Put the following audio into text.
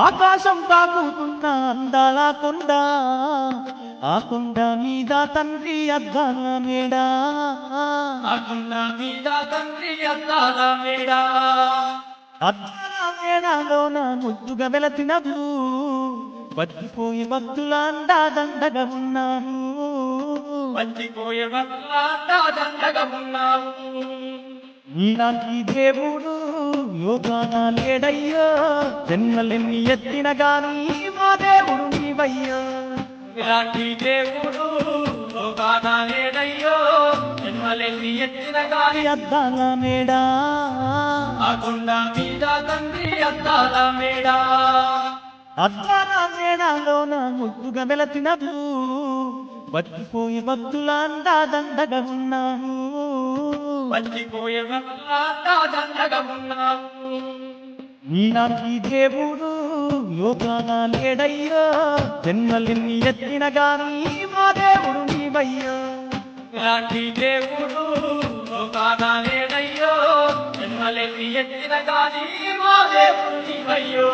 ఆకాశం తాకుతున్న అందాల కొండ, ఆ కొండ మీద తండ్రి అద్దాల మేడ, ఆ కొండ మీద తండ్రి అద్దాల మేడ, అద్దాల మేడలోన ముద్దుగా వెలసినవు బతిపోయి భక్తుల అందాదండగా ఉన్నాను, వచ్చిపోయే వల్ల దండగా ఉన్నావు. నీలాంటి దేవుడు యోగాన లేడయ్యో, జన్మలెన్ని ఎత్తిన గాని మా దేవుడు నీవయ్యో. ఇలాంటి దేవుడు లోకాన లేడయ్యో, జన్మలెన్ని ఎత్తిన గాని అద్దాల మేడ, ఆ కొండ మీద తండ్రి అద్దాల మేడ, అద్దాల మేడలోన ముద్దుగా వెలసినవు బతిపోయి భక్తుల అందాదండగా ఉన్నాను, వచ్చిపోయే వల్ల దండగా ఉన్నావు. నీలాంటి దేవుడు యోగాన లేడయ్యో, జన్మలెన్ని ఎత్తిన గాని మా దేవుడు నీవయ్యో. ఇలాంటి దేవుడు లోకాన లేడయ్యో, జన్మలెన్ని ఎత్తిన గాని మా దేవుడు నీవయ్యో.